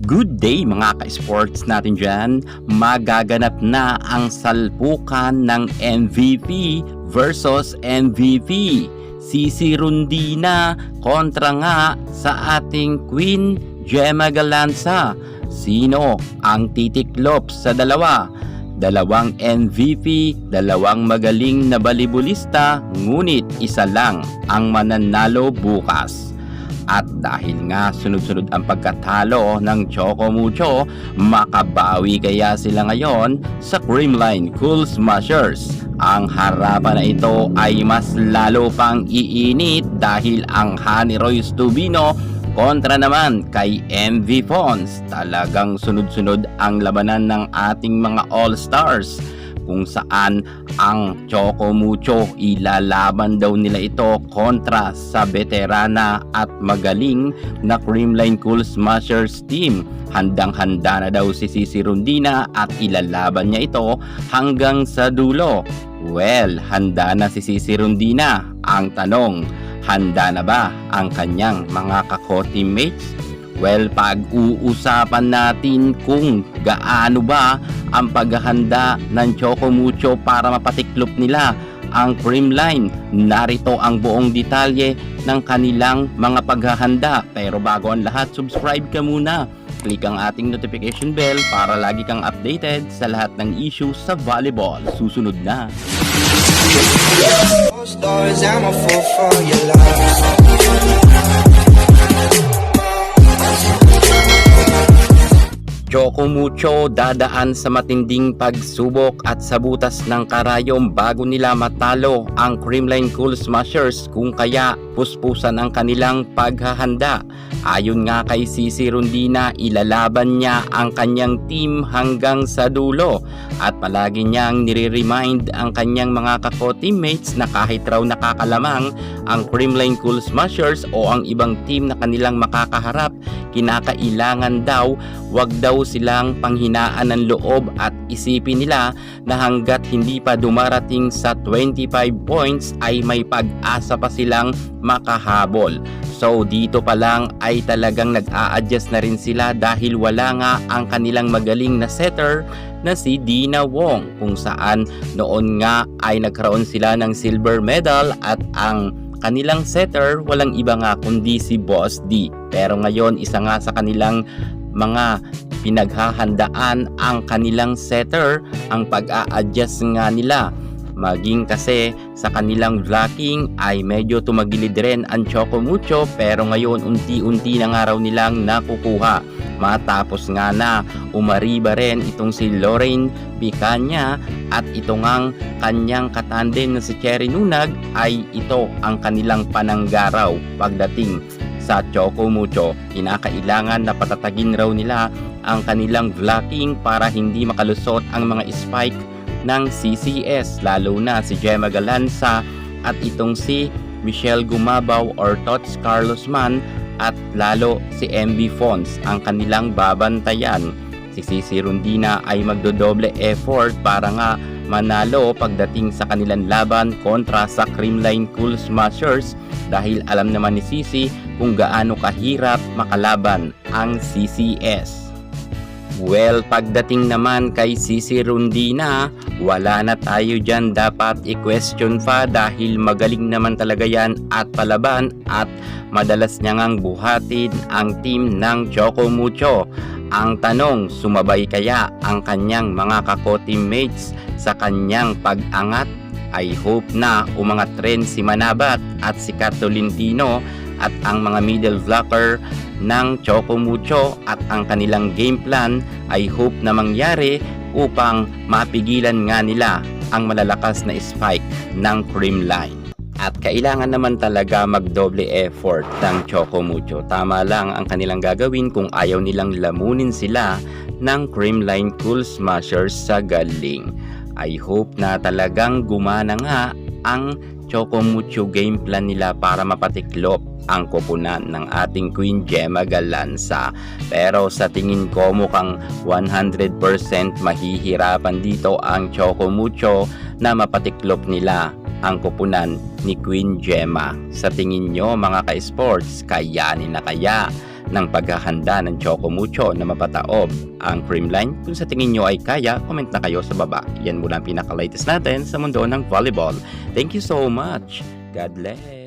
Good day mga ka-sports natin dyan. Magaganap na ang salpukan ng MVP versus MVP. Sisi Rondina kontra nga sa ating Queen Gemma Galanza. Sino ang titiklop sa dalawa? Dalawang MVP, dalawang magaling na balibulista, ngunit isa lang ang mananalo bukas. At dahil nga sunod-sunod ang pagkatalo ng Choco Mucho, makabawi kaya sila ngayon sa Creamline Cool Smashers. Ang harapan na ito ay mas lalo pang iinit dahil ang Honey Royce Tubino kontra naman kay MV Fons. Talagang sunod-sunod ang labanan ng ating mga All-Stars, kung saan ang Choco Mucho ilalaban daw nila ito kontra sa veterana at magaling na Creamline Cool Smashers team. Handang-handa na daw si Sisi Rondina at ilalaban niya ito hanggang sa dulo. Well, handa na si Sisi Rondina. Ang tanong, handa na ba ang kanyang mga kako-teammates? Well, pag-uusapan natin kung gaano ba ang paghahanda ng Choco Mucho para mapatiklop nila ang Creamline. Narito ang buong detalye ng kanilang mga paghahanda. Pero bago ang lahat, subscribe ka muna. Click ang ating notification bell para lagi kang updated sa lahat ng issues sa volleyball. Susunod na. Choco Mucho dadaan sa matinding pagsubok at sa butas ng karayom bago nila matalo ang Creamline Cool Smashers, kung kaya puspusan ang kanilang paghahanda. Ayon nga kay Sisi Rondina, ilalaban niya ang kanyang team hanggang sa dulo at palagi niyang nire-remind ang kanyang mga kako-teammates na kahit raw nakakalamang ang Creamline Cool Smashers o ang ibang team na kanilang makakaharap, kinakailangan daw wag daw silang panghinaan ng loob at isipin nila na hanggat hindi pa dumarating sa 25 points ay may pag-asa pa silang makahabol. So dito pa lang ay talagang nag-a-adjust na rin sila dahil wala nga ang kanilang magaling na setter na si Dina Wong, kung saan noon nga ay nagkaroon sila ng silver medal at ang kanilang setter walang iba nga kundi si Boss D. Pero ngayon isa nga sa kanilang mga pinaghahandaan ang kanilang setter, ang pag-a-adjust nga nila. Maging kasi sa kanilang blocking ay medyo tumagilid rin ang Choco Mucho, pero ngayon unti-unti na nga raw nilang nakukuha. Matapos nga na umariba rin itong si Lorraine Picanya at ito ngang kanyang katandem na si Cherry Nunag, ay ito ang kanilang pananggaraw pagdating sa Choco Mucho. Kinakailangan na patatagin raw nila ang kanilang blocking para hindi makalusot ang mga spike ng CCS, lalo na si Gemma Galanza at itong si Michelle Gumabaw or Tots Carlos Man, at lalo si MV Fons ang kanilang babantayan. Si Sisi Rondina ay magdodoble effort para nga manalo pagdating sa kanilang laban kontra sa Creamline Cool Smashers, dahil alam naman ni Sisi kung gaano kahirap makalaban ang CCS. Well, pagdating naman kay Sisi Rondina, wala na tayo dyan dapat i-question pa dahil magaling naman talaga yan at palaban, at madalas niya ngang buhatin ang team ng Choco Mucho. Ang tanong, sumabay kaya ang kanyang mga kako-teammates sa kanyang pag-angat? I hope na umangat rin si Manabat at si Catolintino at ang mga middle blocker ng Choco Mucho, at ang kanilang game plan I hope na mangyari upang mapigilan nga nila ang malalakas na spike ng Creamline. At kailangan naman talaga magdoble effort ng Choco Mucho. Tama lang ang kanilang gagawin kung ayaw nilang lamunin sila ng Creamline Cool Smashers sa galing. I hope na talagang gumana nga ang Choco Mucho game plan nila para mapatiklop ang koponan ng ating Queen Gemma Galanza. Pero sa tingin ko mukhang 100% mahihirapan dito ang Choco Mucho na mapatiklop nila ang koponan ni Queen Gemma. Sa tingin nyo mga ka-sports, kayanin na kaya ng paghahanda ng Choco Mucho na mapataob ang creamline? Kung sa tingin nyo ay kaya, comment na kayo sa baba. Yan muna ang pinaka-latest natin sa mundo ng volleyball. Thank you so much. God bless.